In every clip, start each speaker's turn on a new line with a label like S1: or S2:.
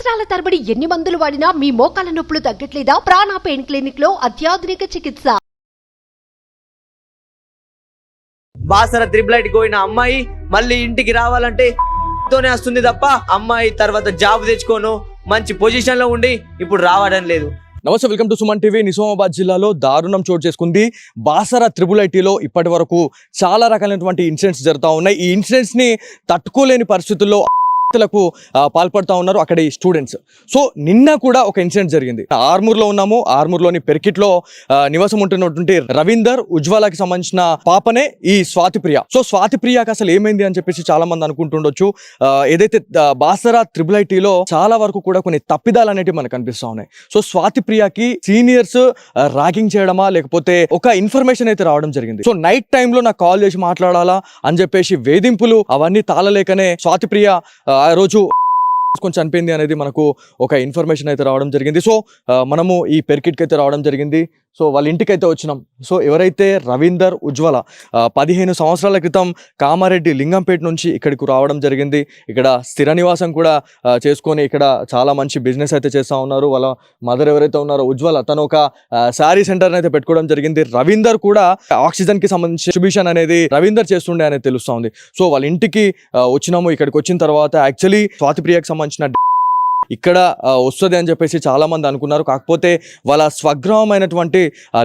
S1: సంవత్సరాల తరబడి ఎన్ని మందులు వాడినా మీ మోకాల నొప్పులు తగ్గట్లేదా? ప్రాణ పెయిన్ క్లినిక్ లో అత్యాధునిక చికిత్స.
S2: బాసర త్రిబులైట్ పోయిన అమ్మాయి మళ్ళీ ఇంటికి రావాలంటే తోనే వస్తుంది తప్ప అమ్మాయి తర్వాత జాబ్ తెచ్చుకోను మంచి పొజిషన్ లో ఉండి ఇప్పుడు రావడం లేదు.
S3: నమస్తే, welcome to Suman TV. Nizamabad జిల్లాలో దారుణం చోటు చేసుకుంది. బాసర త్రిబుల్ ఐటీలో ఇప్పటి వరకు చాలా రకాలైనటువంటి ఇన్సిడెంట్స్ జరుగుతూ ఉన్నాయి. ఈ ఇన్సిడెంట్స్ ని తట్టుకోలేని పరిస్థితుల్లో లకు పాల్పడుతూ ఉన్నారు అక్కడ ఈ స్టూడెంట్స్. సో నిన్న కూడా ఒక ఇన్సిడెంట్ జరిగింది. ఆర్మూర్లో ఉన్నాము. ఆర్మూర్లోని పెర్కిట్లో నివాసం ఉంటున్నటువంటి రవీందర్ ఉజ్వలకి సంబంధించిన పాపనే ఈ స్వాతిప్రియ. సో స్వాతిప్రియకి అసలు ఏమైంది అని చెప్పేసి చాలా మంది అనుకుంటుండొచ్చు. ఏదైతే బాసర త్రిబుల్ ఐటీలో చాలా వరకు కూడా కొన్ని తప్పిదాలు అనేవి మనకు కనిపిస్తూ ఉన్నాయి. సో స్వాతిప్రియకి సీనియర్స్ ర్యాగింగ్ చేయడమా లేకపోతే ఒక ఇన్ఫర్మేషన్ అయితే రావడం జరిగింది. సో నైట్ టైంలో నాకు కాల్ చేసి మాట్లాడాలా అని చెప్పేసి వేధింపులు అవన్నీ తాళలేకనే స్వాతిప్రియ ఆ రోజు కొంచెం చనిపోయింది అనేది మనకు ఒక ఇన్ఫర్మేషన్ అయితే రావడం జరిగింది. సో మనము ఈ పెర్కిట్కి అయితే రావడం జరిగింది. సో వాళ్ళ ఇంటికి అయితే వచ్చినాం. సో ఎవరైతే రవీందర్ ఉజ్వల 15 సంవత్సరాల క్రితం కామారెడ్డి లింగంపేట నుంచి ఇక్కడికి రావడం జరిగింది. ఇక్కడ స్థిర నివాసం కూడా చేసుకొని ఇక్కడ చాలా మంచి బిజినెస్ అయితే చేస్తూ ఉన్నారు. వాళ్ళ మదర్ ఎవరైతే ఉన్నారో ఉజ్వల, తను ఒక శారీ సెంటర్ అయితే పెట్టుకోవడం జరిగింది. రవీందర్ కూడా ఆక్సిజన్ కి సంబంధించి డిస్ట్రిబ్యూషన్ అనేది రవీందర్ చేస్తుండే అనేది తెలుస్తూ ఉంది. సో వాళ్ళ ఇంటికి వచ్చినాము. ఇక్కడికి వచ్చిన తర్వాత యాక్చువల్లీ స్వాతిప్రియకి సంబంధించిన ఇక్కడ వస్తుంది అని చెప్పేసి చాలా మంది అనుకున్నారు. కాకపోతే వాళ్ళ స్వగ్రామం అయినటువంటి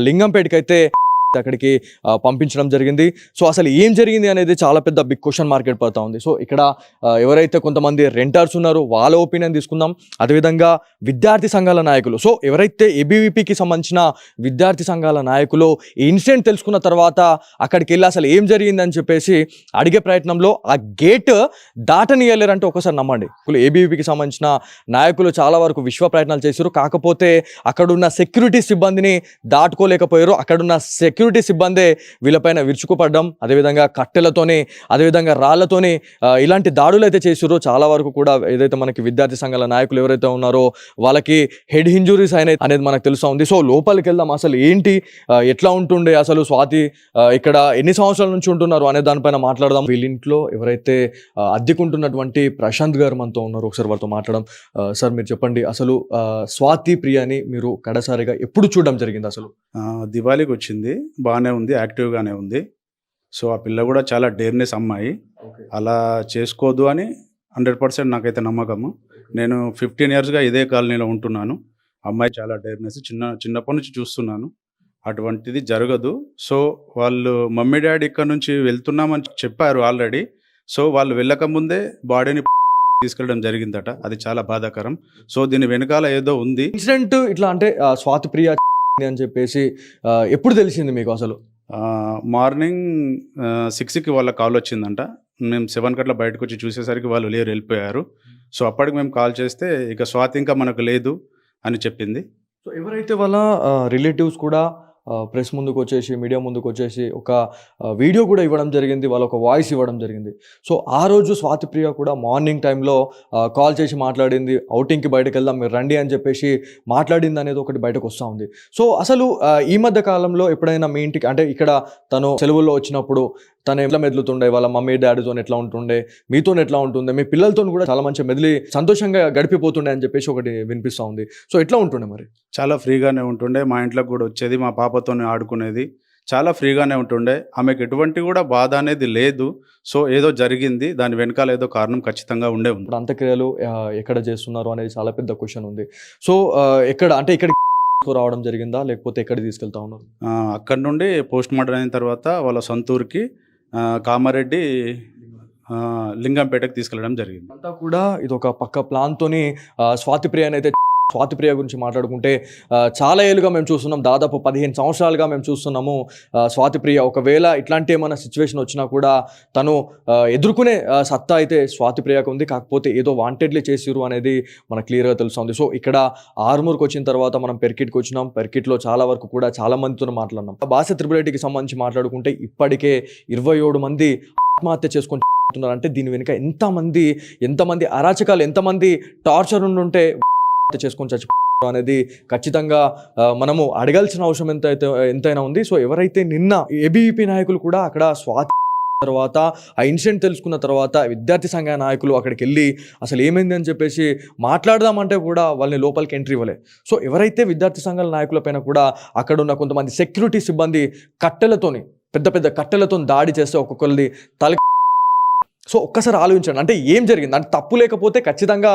S3: లింగంపేటకి అయితే అక్కడికి పంపించడం జరిగింది. సో అసలు ఏం జరిగింది అనేది చాలా పెద్ద బిగ్ క్వశ్చన్ మార్కెట్ పడుతూ ఉంది. సో ఇక్కడ ఎవరైతే కొంతమంది రెంటర్స్ ఉన్నారో వాళ్ళ ఒపీనియన్ తీసుకుందాం. అదేవిధంగా విద్యార్థి సంఘాల నాయకులు, సో ఎవరైతే ఏబీవీపీకి సంబంధించిన విద్యార్థి సంఘాల నాయకులు ఈ ఇన్సిడెంట్ తెలుసుకున్న తర్వాత అక్కడికి వెళ్ళి అసలు ఏం జరిగిందని చెప్పేసి అడిగే ప్రయత్నంలో ఆ గేట్ దాటనీయలేరంటే ఒకసారి నమ్మండి. ఏబీవీపీకి సంబంధించిన నాయకులు చాలా వరకు విశ్వ ప్రయత్నాలు చేశారు. కాకపోతే అక్కడున్న సెక్యూరిటీ సిబ్బందిని దాటుకోలేకపోయారు. అక్కడున్న సెక్యూరిటీ సిబ్బందే వీళ్ళపైన విరుచుకుపడడం, అదేవిధంగా కట్టెలతోని అదేవిధంగా రాళ్లతోని ఇలాంటి దాడులు అయితే చేసారో చాలా వరకు కూడా ఏదైతే మనకి విద్యార్థి సంఘాల నాయకులు ఎవరైతే ఉన్నారో వాళ్ళకి హెడ్ ఇంజురీస్ అయినాయి అనేది మనకు తెలుస్తూ ఉంది. సో లోపలికి వెళ్దాం. అసలు ఏంటి, ఎట్లా ఉంటుండే, అసలు స్వాతి ఇక్కడ ఎన్ని సంవత్సరాల నుంచి ఉంటున్నారు అనే దానిపైన మాట్లాడదాం. వీళ్ళింట్లో ఎవరైతే అద్దెకుంటున్నటువంటి ప్రశాంత్ గారు మనతో ఉన్నారు, ఒకసారి వాళ్ళతో మాట్లాడడం. సార్ మీరు చెప్పండి, అసలు స్వాతి ప్రియని మీరు కడసారిగా ఎప్పుడు చూడడం జరిగింది? అసలు
S4: దివాళీకి వచ్చింది, బాగానే ఉంది, యాక్టివ్గానే ఉంది. సో ఆ పిల్ల కూడా చాలా డేర్నెస్ అమ్మాయి, అలా చేసుకోదు అని 100% నాకైతే నమ్మకము. నేను 15 ఇయర్స్గా ఇదే కాలనీలో ఉంటున్నాను. అమ్మాయి చాలా డేర్నెస్, చిన్నప్పటి నుంచి చూస్తున్నాను. అటువంటిది జరగదు. సో వాళ్ళు మమ్మీ డాడీ ఇక్కడ నుంచి వెళ్తున్నామని చెప్పారు ఆల్రెడీ. సో వాళ్ళు వెళ్ళకముందే బాడీని తీసుకెళ్ళడం జరిగిందట. అది చాలా బాధాకరం. సో దీని వెనకాల ఏదో ఉంది.
S3: ఇన్సిడెంట్ ఇట్లా అంటే స్వాతిప్రియ అని చెప్పేసి ఎప్పుడు తెలిసింది మీకు? అసలు
S4: మార్నింగ్ 6కి వాళ్ళ కాల్ వచ్చిందంట. మేము 7 గంటల బయటకు వచ్చి చూసేసరికి వాళ్ళు లేరు, వెళ్ళిపోయారు. సో అప్పటికి మేము కాల్ చేస్తే ఇక స్వాతి ఇంకా మనకు లేదు అని చెప్పింది.
S3: సో ఎవరైతే వాళ్ళ రిలేటివ్స్ కూడా ప్రెస్ ముందుకు వచ్చేసి మీడియా ముందుకు వచ్చేసి ఒక వీడియో కూడా ఇవ్వడం జరిగింది, వాళ్ళ ఒక వాయిస్ ఇవ్వడం జరిగింది. సో ఆ రోజు స్వాతిప్రియ కూడా మార్నింగ్ టైంలో కాల్ చేసి మాట్లాడింది, అవుటింగ్కి బయటకు వెళ్దాం మీరు రండి అని చెప్పేసి మాట్లాడింది అనేది ఒకటి బయటకు వస్తూ ఉంది. సో అసలు ఈ మధ్య కాలంలో ఎప్పుడైనా మీ ఇంటికి అంటే ఇక్కడ తను సెలవుల్లో వచ్చినప్పుడు తను ఎట్లా మెదులుతుండే, వాళ్ళ మమ్మీ డాడీతో ఎట్లా ఉంటుండే, మీతో ఎట్లా ఉంటుండే, మీ పిల్లలతో కూడా చాలా మంచి మెదిలి సంతోషంగా గడిపిపోతుండే అని చెప్పేసి ఒకటి వినిపిస్తూ ఉంది. సో ఎట్లా ఉంటుండే? మరి
S4: చాలా ఫ్రీగానే ఉంటుండే, మా ఇంట్లోకి కూడా వచ్చేది, మా పాపతోనే ఆడుకునేది, చాలా ఫ్రీగానే ఉంటుండే. ఆమెకు ఎటువంటి కూడా బాధ అనేది లేదు. సో ఏదో జరిగింది, దాని వెనకాల ఏదో కారణం ఖచ్చితంగా ఉండే ఉంది.
S3: ఇప్పుడు అంత్యక్రియలు ఎక్కడ చేస్తున్నారు అనేది చాలా పెద్ద క్వశ్చన్ ఉంది. సో ఎక్కడ అంటే ఇక్కడ రావడం జరిగిందా లేకపోతే ఎక్కడ తీసుకెళ్తా ఉన్నారు?
S4: అక్కడ నుండి పోస్ట్ మార్టం అయిన తర్వాత వాళ్ళ సొంతూరుకి కామారెడ్డి లింగంపేటకి తీసుకెళ్ళడం జరిగింది.
S3: అంతా కూడా ఇది ఒక పక్క ప్లాన్తోని స్వాతిప్రియని అయితే స్వాతిప్రియ గురించి మాట్లాడుకుంటే చాలా ఏళ్ళుగా మేము చూస్తున్నాం, దాదాపు 15 సంవత్సరాలుగా మేము చూస్తున్నాము స్వాతిప్రియ. ఒకవేళ ఇట్లాంటి ఏమైనా సిచ్యువేషన్ వచ్చినా కూడా తను ఎదుర్కొనే సత్తా అయితే స్వాతిప్రియకు ఉంది. కాకపోతే ఏదో వాంటెడ్లీ చేసిరు అనేది మనకు క్లియర్గా తెలుస్తుంది. సో ఇక్కడ ఆర్మూర్కి వచ్చిన తర్వాత మనం పెర్కిట్కి వచ్చినాం. పెర్కిట్లో చాలా వరకు కూడా చాలా మందితో మాట్లాడినాం. బాసర త్రిబుల్ ఐటీకి సంబంధించి మాట్లాడుకుంటే ఇప్పటికే 27 మంది ఆత్మహత్య చేసుకుంటున్నారంటే దీని వెనుక ఎంతమంది అరాచకాలు, ఎంతమంది టార్చర్ ఉండుంటే చేసుకొని చచ్చిపోవడం అనేది ఖచ్చితంగా మనము అడగాల్సిన అవసరం ఎంతైనా ఉంది. సో ఎవరైతే నిన్న ఏబీవీపీ నాయకులు కూడా అక్కడ స్వాతి తర్వాత ఆ ఇన్సిడెంట్ తెలుసుకున్న తర్వాత విద్యార్థి సంఘ నాయకులు అక్కడికి వెళ్ళి అసలు ఏమైంది అని చెప్పేసి మాట్లాడదామంటే కూడా వాళ్ళని లోపలికి ఎంట్రీ ఇవ్వలే. సో ఎవరైతే విద్యార్థి సంఘాల నాయకుల పైన కూడా అక్కడ ఉన్న కొంతమంది సెక్యూరిటీ సిబ్బంది కట్టెలతోని పెద్ద పెద్ద కట్టెలతో దాడి చేస్తే ఒక్కొక్కరిది తల. సో ఒక్కసారి ఆలోచించండి, అంటే ఏం జరిగింది అంటే తప్పు లేకపోతే ఖచ్చితంగా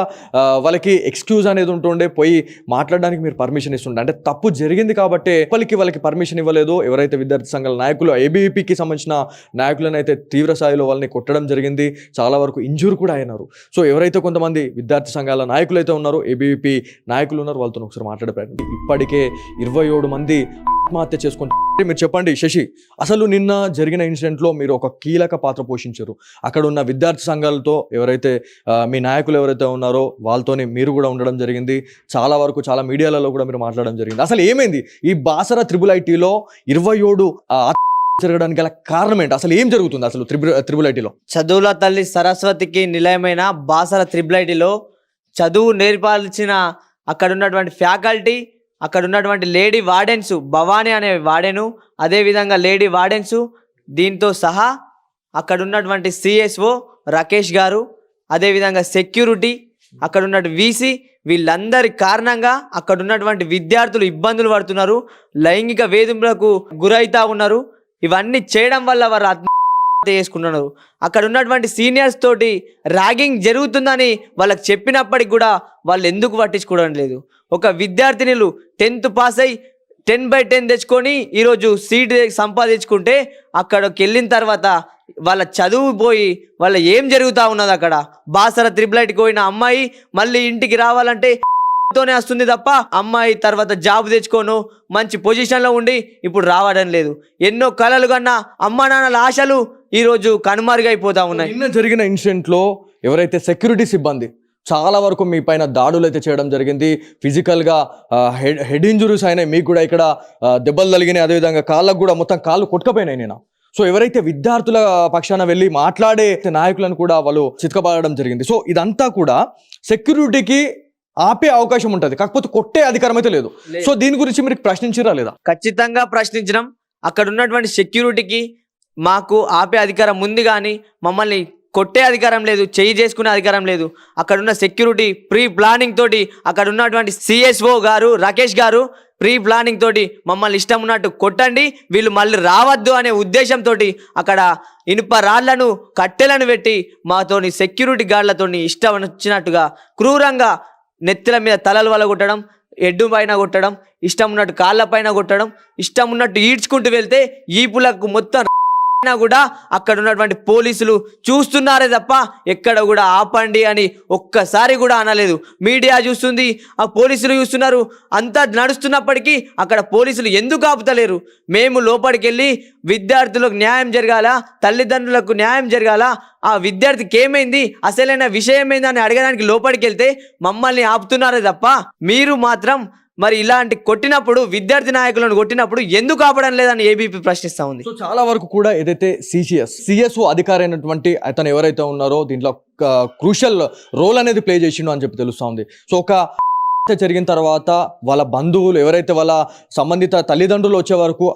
S3: వాళ్ళకి ఎక్స్క్యూజ్ అనేది ఉంటుండే, పోయి మాట్లాడడానికి మీరు పర్మిషన్ ఇస్తుండే. అంటే తప్పు జరిగింది కాబట్టి వాళ్ళకి పర్మిషన్ ఇవ్వలేదు. ఎవరైతే విద్యార్థి సంఘాల నాయకులు ఏబీవీపీకి సంబంధించిన నాయకులను అయితే తీవ్ర స్థాయిలో వాళ్ళని కొట్టడం జరిగింది, చాలా వరకు ఇంజూర్ కూడా అయినారు. సో ఎవరైతే కొంతమంది విద్యార్థి సంఘాల నాయకులు అయితే ఉన్నారో, ఏబీవీపీ నాయకులు ఉన్నారు, వాళ్ళతో ఒకసారి మాట్లాడే ప్రయత్నం. ఇప్పటికే 27 మంది ఆత్మహత్య చేసుకుంటే మీరు చెప్పండి శశి, అసలు నిన్న జరిగిన ఇన్సిడెంట్లో మీరు ఒక కీలక పాత్ర పోషించారు. అక్కడ ఉన్న విద్యార్థి సంఘాలతో ఎవరైతే మీ నాయకులు ఎవరైతే ఉన్నారో వాళ్ళతోనే మీరు కూడా ఉండడం జరిగింది. చాలా వరకు చాలా మీడియాలలో కూడా మీరు మాట్లాడడం జరిగింది. అసలు ఏమైంది ఈ బాసర త్రిబుల్ ఐటీలో 27 జరగడానికి గల కారణం ఏంటి? అసలు ఏం జరుగుతుంది అసలు త్రిబుల్ ఐటీలో?
S2: చదువుల తల్లి సరస్వతికి నిలయమైన బాసర త్రిబుల్ ఐటీలో చదువు నేర్పాల్సిన అక్కడ ఉన్నటువంటి ఫ్యాకల్టీ, అక్కడ ఉన్నటువంటి లేడీ వార్డెన్స్, భవానీ అనే వార్డెను, అదేవిధంగా లేడీ వార్డెన్స్, దీంతో సహా అక్కడ ఉన్నటువంటి సిఎస్ఓ రాకేష్ గారు, అదేవిధంగా సెక్యూరిటీ, అక్కడ ఉన్నటువంటి వీసీ, వీళ్ళందరి కారణంగా అక్కడ ఉన్నటువంటి విద్యార్థులు ఇబ్బందులు పడుతున్నారు, లైంగిక వేధింపులకు గురైతా ఉన్నారు. ఇవన్నీ చేయడం వల్ల వారు ఆత్మహత్య చేసుకుంటున్నారు. అక్కడ ఉన్నటువంటి సీనియర్స్ తోటి ర్యాగింగ్ జరుగుతుందని వాళ్ళకి చెప్పినప్పటికి కూడా వాళ్ళు ఎందుకు పట్టించుకోవడం లేదు. ఒక విద్యార్థినిలు 10th పాస్ అయ్యి 10/10 తెచ్చుకొని ఈరోజు సీట్ సంపాదించుకుంటే అక్కడికి వెళ్ళిన తర్వాత వాళ్ళ చదువు పోయి వాళ్ళ ఏం జరుగుతూ ఉన్నది అక్కడ. బాసర త్రిబుల్ ఐటీకి పోయిన అమ్మాయి మళ్ళీ ఇంటికి రావాలంటే తోనే వస్తుంది తప్ప అమ్మాయి తర్వాత జాబ్ తెచ్చుకోను మంచి పొజిషన్లో ఉండి ఇప్పుడు రావడం లేదు. ఎన్నో కలలు కన్నా అమ్మా నాన్నల ఆశలు ఈరోజు కనుమరుగైపోతా ఉన్నాయి.
S3: నిన్న జరిగిన ఇన్సిడెంట్లో ఎవరైతే సెక్యూరిటీ సిబ్బంది చాలా వరకు మీ పైన దాడులు అయితే చేయడం జరిగింది, ఫిజికల్గా హెడ్ ఇంజురీస్ అయినాయి, మీకు కూడా ఇక్కడ దెబ్బలు తగిలినాయి, అదేవిధంగా కాళ్ళకు కూడా మొత్తం కాళ్ళు కొట్టుకపోయినాయి నేను. సో ఎవరైతే విద్యార్థుల పక్షాన వెళ్ళి మాట్లాడే నాయకులను కూడా వాళ్ళు చితకబారడం జరిగింది. సో ఇదంతా కూడా సెక్యూరిటీకి ఆపే అవకాశం ఉంటుంది, కాకపోతే కొట్టే అధికారం అయితే లేదు. సో దీని గురించి మీరు ప్రశ్నించారా లేదా?
S2: ఖచ్చితంగా ప్రశ్నించడం. అక్కడ ఉన్నటువంటి సెక్యూరిటీకి మాకు ఆపే అధికారం ఉంది, కానీ మమ్మల్ని కొట్టే అధికారం లేదు, చేయి చేసుకునే అధికారం లేదు. అక్కడ ఉన్న సెక్యూరిటీ ప్రీ ప్లానింగ్ తోటి, అక్కడ ఉన్నటువంటి సిఎస్ఓ గారు రాకేష్ గారు ప్రీ ప్లానింగ్ తోటి మమ్మల్ని ఇష్టం ఉన్నట్టు కొట్టండి, వీళ్ళు మళ్ళీ రావద్దు అనే ఉద్దేశంతో అక్కడ ఇనుప రాళ్లను కట్టెలను పెట్టి మాతోని సెక్యూరిటీ గార్డులతోని ఇష్టం వచ్చినట్టుగా క్రూరంగా నెత్తిల మీద తలలు వల్ల కొట్టడం, ఎడ్డు పైన కొట్టడం, ఇష్టం ఉన్నట్టు కాళ్ళ పైన కొట్టడం, ఇష్టం ఉన్నట్టు ఈడ్చుకుంటూ వెళ్తే ఈపులకు మొత్తం కూడా అక్కడ ఉన్నటువంటి పోలీసులు చూస్తున్నారే తప్ప ఎక్కడ కూడా ఆపండి అని ఒక్కసారి కూడా అనలేదు. మీడియా చూస్తుంది, ఆ పోలీసులు చూస్తున్నారు, అంతా నడుస్తున్నప్పటికీ అక్కడ పోలీసులు ఎందుకు ఆపుతలేరు? మేము లోపలికి వెళ్ళి విద్యార్థులకు న్యాయం జరగాల, తల్లిదండ్రులకు న్యాయం జరగాల, ఆ విద్యార్థికి ఏమైంది, అసలైన విషయం ఏంది అని అడగడానికి లోపలికి వెళ్తే మమ్మల్ని ఆపుతున్నారే తప్ప మీరు మాత్రం మరి ఇలాంటి కొట్టినప్పుడు విద్యార్థి నాయకులను కొట్టినప్పుడు ఎందుకు ఆపడం లేదని ఏబీపీ ప్రశ్నిస్తా ఉంది.
S3: సో చాలా వరకు కూడా ఏదైతే సిఎస్ఓ అధికారి అయినటువంటి అతను ఎవరైతే ఉన్నారో దీంట్లో క్రూషల్ రోల్ అనేది ప్లే చేసిండు అని చెప్పి తెలుస్తూ ఉంది. సో ఒక జరిగిన తర్వాత వాళ్ళ బంధువులు ఎవరైతే వాళ్ళ సంబంధిత తల్లిదండ్రులు వచ్చే వరకు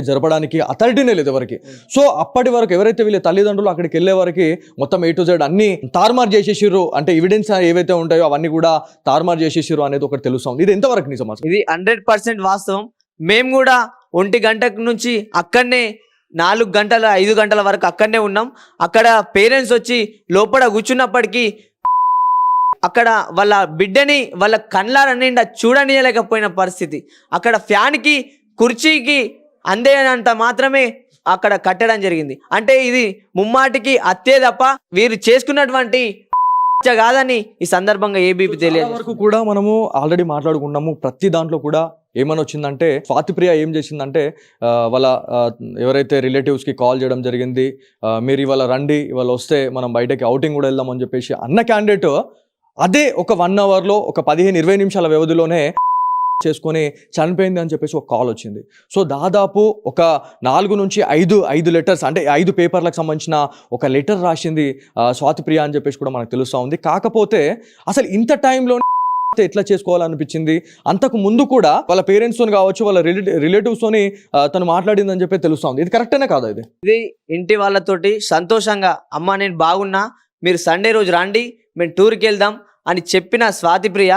S3: జరపడానికి అథారిటీనే లేదు ఎవరికి. సో అప్పటి వరకు ఎవరైతే వీళ్ళ తల్లిదండ్రులు అక్కడికి వెళ్ళే వరకు మొత్తం A to Z అన్ని తారుమారు చేసేసిర్రు, అంటే ఎవిడెన్స్ ఏవైతే ఉంటాయో అవన్నీ కూడా తారుమారు చేసేసిర్రు అనేది ఒకటి తెలుస్తుంది. ఇది ఎంతవరకు నిజం?
S2: ఇది 100% వాస్తవం. మేము కూడా 1 గంట నుంచి అక్కడనే 4 గంటల 5 గంటల వరకు అక్కడనే ఉన్నాం. అక్కడ పేరెంట్స్ వచ్చి లోపల కూర్చున్నప్పటికీ అక్కడ వాళ్ళ బిడ్డని వాళ్ళ కళ్ళ నిండా చూడనీయలేకపోయిన పరిస్థితి. అక్కడ ఫ్యాన్కి కుర్చీకి అందేనంత మాత్రమే అక్కడ కట్టడం జరిగింది. అంటే ఇది ముమ్మాటికి అత్తే తప్ప వీరు చేసుకున్నటువంటి కాదని ఈ సందర్భంగా ఏబీపీ తెలియదు.
S3: వరకు కూడా మనము ఆల్రెడీ మాట్లాడుకున్నాము. ప్రతి దాంట్లో కూడా ఏమని వచ్చిందంటే స్వాతిప్రియ ఏం చేసిందంటే వాళ్ళ ఎవరైతే రిలేటివ్స్కి కాల్ చేయడం జరిగింది, మీరు ఇవాళ రండి, ఇవాళ వస్తే మనం బయటకి అవుటింగ్ కూడా వెళ్దాం అని చెప్పేసి అన్న క్యాండిడేట్ అదే ఒక 1 అవర్లో ఒక 15-20 నిమిషాల వ్యవధిలోనే చేసుకొని చనిపోయింది అని చెప్పేసి ఒక కాల్ వచ్చింది. సో దాదాపు ఒక 4 నుంచి 5 లెటర్స్, అంటే 5 పేపర్లకు సంబంధించిన ఒక లెటర్ రాసింది స్వాతిప్రియ అని చెప్పేసి కూడా మనకు తెలుస్తూ ఉంది. కాకపోతే అసలు ఇంత టైంలో ఎట్లా చేసుకోవాలనిపించింది. అంతకు ముందు కూడా వాళ్ళ పేరెంట్స్ తోని కావచ్చు, వాళ్ళ రిలేటివ్స్ తోని తను మాట్లాడిందని చెప్పి తెలుస్తుంది. ఇది కరెక్టేనా కాదా? ఇది
S2: ఇంటి వాళ్ళతోటి సంతోషంగా అమ్మ నేను బాగున్నా, మీరు సండే రోజు రండి, మేము టూర్కి వెళ్దాం అని చెప్పిన స్వాతిప్రియ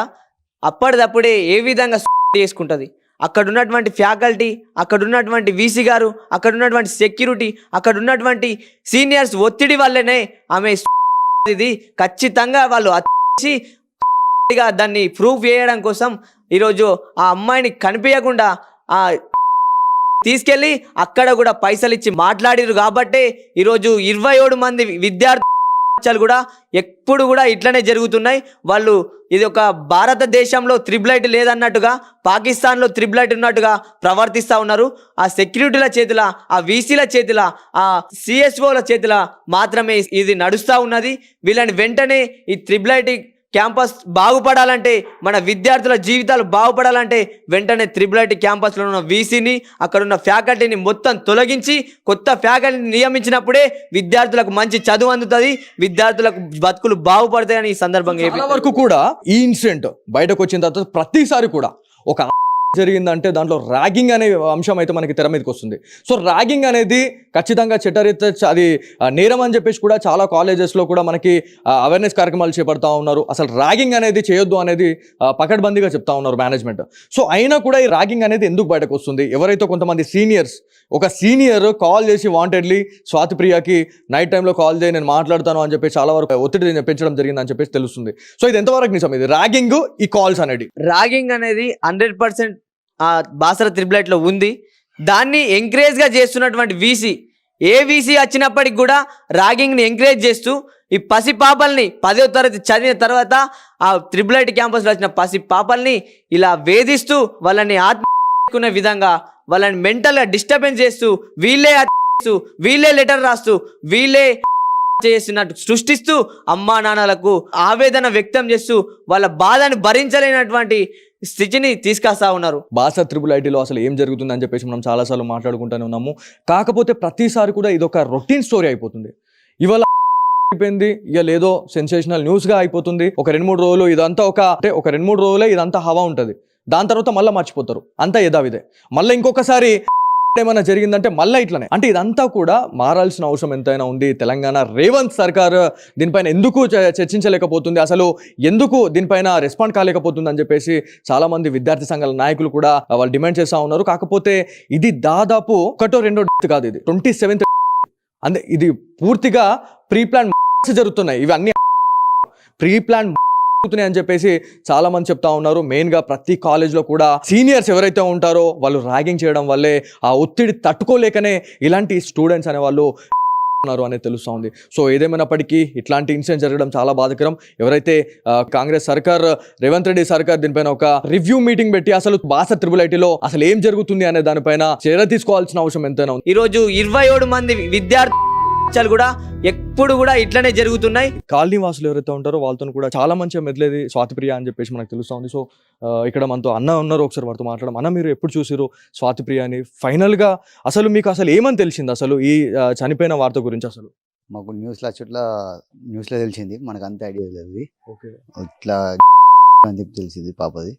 S2: అప్పటిదప్పుడే ఏ విధంగా చేసుకుంటుంది. అక్కడ ఉన్నటువంటి ఫ్యాకల్టీ, అక్కడ ఉన్నటువంటి వీసీ గారు, అక్కడ ఉన్నటువంటి సెక్యూరిటీ, అక్కడ ఉన్నటువంటి సీనియర్స్ ఒత్తిడి వల్లనే ఆమె ఇది ఖచ్చితంగా వాళ్ళు వచ్చి దాన్ని ప్రూఫ్ చేయడం కోసం ఈరోజు ఆ అమ్మాయిని కనిపించకుండా తీసుకెళ్ళి అక్కడ కూడా పైసలు ఇచ్చి మాట్లాడిరు. కాబట్టే ఈరోజు 27 మంది విద్యార్థులు కూడా ఎప్పుడు కూడా ఇట్లనే జరుగుతున్నాయి. వాళ్ళు ఇది ఒక భారతదేశంలో త్రిబుల్ లేదన్నట్టుగా, పాకిస్తాన్లో త్రిబుల్ ఉన్నట్టుగా ప్రవర్తిస్తూ ఉన్నారు. ఆ సెక్యూరిటీల చేతుల, ఆ వీసీల చేతుల, ఆ సిఎస్ఓల చేతుల మాత్రమే ఇది నడుస్తూ ఉన్నది. వీళ్ళని వెంటనే ఈ త్రిబుల్ క్యాంపస్ బాగుపడాలంటే, మన విద్యార్థుల జీవితాలు బాగుపడాలంటే వెంటనే త్రిబుల్ క్యాంపస్లో ఉన్న వీసీని, అక్కడ ఉన్న ఫ్యాకల్టీని మొత్తం తొలగించి కొత్త ఫ్యాకల్టీని నియమించినప్పుడే విద్యార్థులకు మంచి చదువు అందుతుంది, విద్యార్థులకు బతుకులు బాగుపడతాయని ఈ సందర్భంగా
S3: చాలా వరకు కూడా ఈ ఇన్సిడెంట్ బయటకు వచ్చిన తర్వాత ప్రతిసారి కూడా ఒక జరిగిందంటే దాంట్లో ర్యాగింగ్ అనే అంశం అయితే మనకి తెర మీదకి వస్తుంది. సో ర్యాగింగ్ అనేది ఖచ్చితంగా చట్టరీత్యా అది నేరం అని చెప్పేసి కూడా చాలా కాలేజెస్లో కూడా మనకి అవేర్నెస్ కార్యక్రమాలు చేపడతా ఉన్నారు. అసలు ర్యాగింగ్ అనేది చేయొద్దు అనేది పకడ్బందీగా చెప్తా ఉన్నారు మేనేజ్మెంట్. సో అయినా కూడా ఈ ర్యాగింగ్ అనేది ఎందుకు బయటకు వస్తుంది? ఎవరైతే కొంతమంది సీనియర్స్, ఒక సీనియర్ కాల్ చేసి వాంటెడ్లీ స్వాతిప్రియకి నైట్ టైంలో కాల్ చేసి నేను మాట్లాడతాను అని చెప్పి చాలా వరకు ఒత్తిడి పెంచడం జరిగిందని చెప్పేసి తెలుస్తుంది. సో ఇది ఎంతవరకు నిజం? ఇది ర్యాగింగ్, ఈ కాల్స్ అనేది
S2: ర్యాగింగ్ అనేది 100% బాసర త్రిబుల్ ఉంది. దాన్ని ఎంకరేజ్గా చేస్తున్నటువంటి వీసీ, ఏ వీసీ వచ్చినప్పటికి కూడా ర్యాగింగ్ని ఎంకరేజ్ చేస్తూ ఈ పసి పాపల్ని 10వ తరగతి చదివిన తర్వాత ఆ త్రిబుల్ క్యాంపస్లో వచ్చిన పసి పాపల్ని ఇలా వేధిస్తూ వాళ్ళని ఆత్మకునే విధంగా వాళ్ళని మెంటల్గా డిస్టర్బెన్స్ చేస్తూ వీళ్ళే లెటర్ రాస్తూ వీళ్ళే చేసినట్టు సృష్టిస్తూ అమ్మా నాన్నలకు ఆవేదన వ్యక్తం చేస్తూ వాళ్ళ బాధను భరించలేనటువంటి స్థితిని తీసుకొస్తా ఉన్నారు.
S3: బాసర త్రిబుల్ అసలు ఏం జరుగుతుంది అని చెప్పేసి మనం చాలాసార్లు మాట్లాడుకుంటూనే ఉన్నాము. కాకపోతే ప్రతిసారి కూడా ఇది ఒక రొటీన్ స్టోరీ అయిపోతుంది. ఇవాళ అయిపోయింది, ఇక లేదో సెన్సేషనల్ న్యూస్గా అయిపోతుంది. ఒక 2-3 రోజులు ఇదంతా ఒక 2-3 రోజులే ఇదంతా హవా ఉంటుంది. దాని తర్వాత మళ్ళీ మర్చిపోతారు, అంతా యథావిదే. మళ్ళీ ఇంకొకసారి ఏమైనా జరిగిందంటే మళ్ళీ ఇట్లనే. అంటే ఇదంతా కూడా మారాల్సిన అవసరం ఎంతైనా ఉంది. తెలంగాణ రేవంత్ సర్కార్ దీనిపైన ఎందుకు చర్చించలేకపోతుంది, అసలు ఎందుకు దీనిపైన రెస్పాండ్ కాలేకపోతుంది అని చెప్పేసి చాలా మంది విద్యార్థి సంఘాల నాయకులు కూడా వాళ్ళు డిమాండ్ చేస్తూ ఉన్నారు. కాకపోతే ఇది దాదాపు 1-2 కాదు, ఇది 27th. అంటే ఇది పూర్తిగా ప్రీ ప్లాన్ జరుగుతున్నాయి. ఇవన్నీ ప్రీ ప్లాన్ అని చెప్పేసి చాలా మంది చెప్తా ఉన్నారు. మెయిన్గా ప్రతి కాలేజ్లో కూడా సీనియర్స్ ఎవరైతే ఉంటారో వాళ్ళు ర్యాగింగ్ చేయడం వల్లే ఆ ఒత్తిడి తట్టుకోలేకనే ఇలాంటి స్టూడెంట్స్ అనే వాళ్ళు ఉన్నారు అనేది తెలుస్తూ ఉంది. సో ఏదేమైనప్పటికీ ఇట్లాంటి ఇన్సిడెంట్ జరగడం చాలా బాధాకరం. ఎవరైతే కాంగ్రెస్ సర్కార్, రేవంత్ రెడ్డి సర్కార్ దీనిపైన ఒక రివ్యూ మీటింగ్ పెట్టి అసలు బాసర త్రిబుల్ అసలు ఏం జరుగుతుంది అనే దానిపైన చర్య తీసుకోవాల్సిన అవసరం ఎంతైనా ఉంది.
S2: ఈరోజు 27 మంది విద్యార్థులు కూడా ఎప్పుడు కూడా ఇట్లనే జరుగుతున్నాయి.
S3: కాలనీ వాసులు ఎవరైతే ఉంటారో వాళ్ళతో కూడా చాలా మంచిగా మెదిలేది స్వాతిప్రియ అని చెప్పేసి మనకు తెలుస్తూ ఉంది. సో ఇక్కడ మనతో అన్న ఉన్నారు, ఒకసారి వారితో మాట్లాడడం. అన్న, మీరు ఎప్పుడు చూసిరు స్వాతిప్రియ అని? ఫైనల్గా అసలు మీకు అసలు ఏమని తెలిసింది అసలు ఈ చనిపోయిన వార్త గురించి? అసలు
S5: మాకు న్యూస్లో తెలిసింది, మనకు అంత ఐడియా లేదు.
S3: ఓకే,
S5: ఇట్లా అని చెప్పి తెలిసింది పాపది.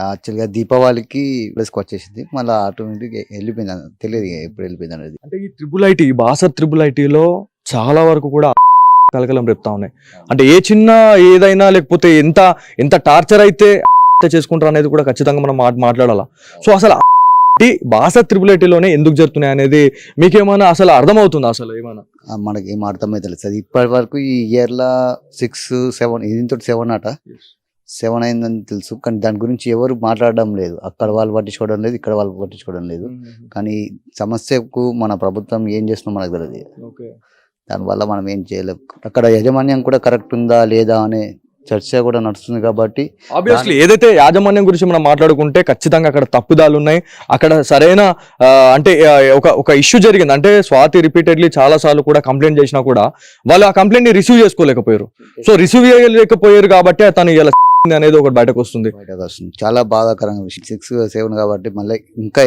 S5: యాక్చువల్గా దీపావళికి ప్లస్కి వచ్చేసింది, మళ్ళీ ఆటోమేటిక్ వెళ్ళిపోయింది, తెలియదు ఎప్పుడు వెళ్ళిపోయింది అనేది.
S3: అంటే ఈ బాసర త్రిబుల్ చాలా వరకు కూడా కలకలం రేపుతా ఉన్నాయి. అంటే ఏ చిన్న ఏదైనా లేకపోతే ఎంత టార్చర్ అయితే చేసుకుంటారు అనేది కూడా ఖచ్చితంగా మనం మాట్లాడాలా. సో అసలు బాసర త్రిబుల్ ఎందుకు జరుగుతున్నాయి అనేది మీకేమైనా అసలు అర్థమవుతుందా? అసలు ఏమైనా
S5: మనకి ఏం అర్థమైతే లేదు. ఇప్పటి వరకు ఈ ఇయర్లో 6-7 దీంతో 7 అట 7 అయిందని తెలుసు, కానీ దాని గురించి ఎవరు మాట్లాడడం లేదు. అక్కడ వాళ్ళు పట్టించుకోవడం లేదు, ఇక్కడ వాళ్ళు పట్టించుకోవడం లేదు. కానీ సమస్యకు మన ప్రభుత్వం ఏం చేస్తుందో మనకు తెలియదు. దానివల్ల మనం ఏం చేయలేము. అక్కడ యాజమాన్యం కూడా కరెక్ట్ ఉందా లేదా అనే చర్చ కూడా నడుస్తుంది. కాబట్టి
S3: ఆబ్వియస్లీ ఏదైతే యాజమాన్యం గురించి మనం మాట్లాడుకుంటే ఖచ్చితంగా అక్కడ తప్పుదాలు ఉన్నాయి. అక్కడ సరైన అంటే ఒక ఇష్యూ జరిగింది. అంటే స్వాతి రిపీటెడ్లీ చాలా సార్లు కూడా కంప్లైంట్ చేసినా కూడా వాళ్ళు ఆ కంప్లైంట్ ని రిసీవ్ చేసుకోలేకపోయారు. సో రిసీవ్ చేయలేకపోయారు కాబట్టి తను ఇలా అనేది ఒకటి బయటకు వస్తుంది.
S5: చాలా బాధాకరంగా 6-7 కాబట్టి మళ్ళీ ఇంకా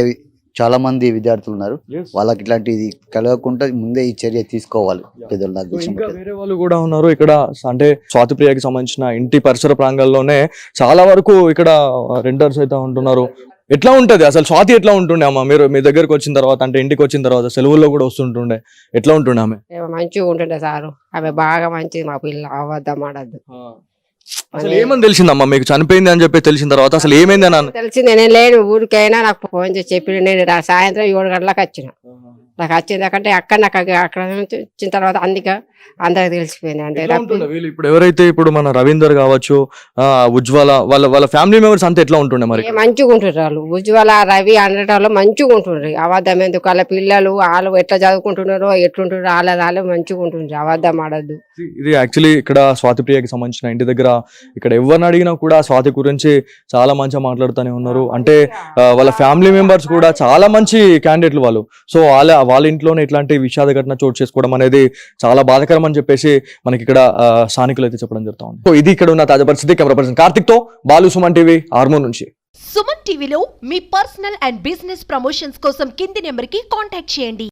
S5: చాలా మంది విద్యార్థులు ఉన్నారు. వాళ్ళకి ఇట్లాంటిది కలగకుండా ముందే ఈ చర్య తీసుకోవాలి పెద్దలు. నాకు తెలిసిన
S3: ఇంకా
S5: మట్టుకు.
S3: వేరే వాళ్ళు కూడా ఉన్నారు ఇక్కడ. అంటే స్వాతిప్రియకి సంబంధించిన ఇంటి పరిసర ప్రాంగాల్లోనే చాలా వరకు ఇక్కడ రెంటర్స్ అయితే ఉంటున్నారు. ఎట్లా ఉంటది అసలు స్వాతి ఎట్లా ఉంటుండే అమ్మ మీరు మీ దగ్గరకు వచ్చిన తర్వాత, అంటే ఇంటికి వచ్చిన తర్వాత సెలవుల్లో కూడా వస్తుంటుండే, ఎట్లా ఉంటుండే ఆమె?
S6: మంచిగా ఉంటుండే సారు. ఆమె బాగా మంచిది. మా పిల్ల అవద్దం ఆడద్దు.
S3: అసలు ఏమని తెలిసిందమ్మా మీకు చనిపోయింది అని చెప్పి తెలిసిన తర్వాత? అసలు ఏమైంది అని
S6: తెలిసింది. నేను లేను ఊరికైనా నాకు ఫోన్ చేసి చెప్పి నేను సాయంత్రం 7 గంటలకు వచ్చిన. నాకు వచ్చింది అంటే అక్కడ నుంచి వచ్చిన తర్వాత అందరికి తెలిసిపోయింది. అంటే
S3: ఎట్లా ఉంటుండే వీళ్ళు ఇప్పుడు ఎవరైతే ఇప్పుడు మన రవీందర్ కావచ్చు, ఉజ్వల వాళ్ళ ఫ్యామిలీ మెంబర్స్ అంతా ఎట్లా ఉంటుండే మరి?
S6: మంచిగా ఉంటుండ్రు వాళ్ళు. ఉజ్వల రవి అనటంలో మంచిగా ఉంటుండ్రు. అబద్ధం ఎందుకు? వాళ్ళ పిల్లలు వాళ్ళు ఎట్లా చదువుకుంటున్నారో ఎట్లుంటున్నారో వాళ్ళు మంచిగా ఉంటుండ్రు. అబద్ధం ఆడద్దు.
S3: ఇది యాక్చువల్లీ ఇక్కడ స్వాతిప్రియకి సంబంధించిన ఇంటి దగ్గర ఇక్కడ ఎవరిని అడిగినా కూడా స్వాతి గురించి చాలా మంచిగా మాట్లాడుతూనే ఉన్నారు. అంటే వాళ్ళ ఫ్యామిలీ మెంబర్స్ కూడా చాలా మంచి క్యాండిడేట్లు వాళ్ళు. సో వాళ్ళ ఇంట్లోనే ఇట్లాంటి విషాద ఘటన చోటు చేసుకోవడం అనేది చాలా బాధాకరం అని చెప్పేసి మనకి ఇక్కడ స్థానికులు అయితే చెప్పడం జరుగుతా ఉంది. సో ఇది ఇక్కడ ఉన్న తాజా పరిస్థితి. కెమెరా పర్సన్ కార్తిక్ తో బాలు, సుమన్ టీవీ, ఆర్మూర్ నుంచి.
S1: సుమన్ టీవీలో మీ పర్సనల్ అండ్ బిజినెస్ ప్రమోషన్స్ కోసం కింది నెంబర్కి కాంటాక్ట్ చేయండి.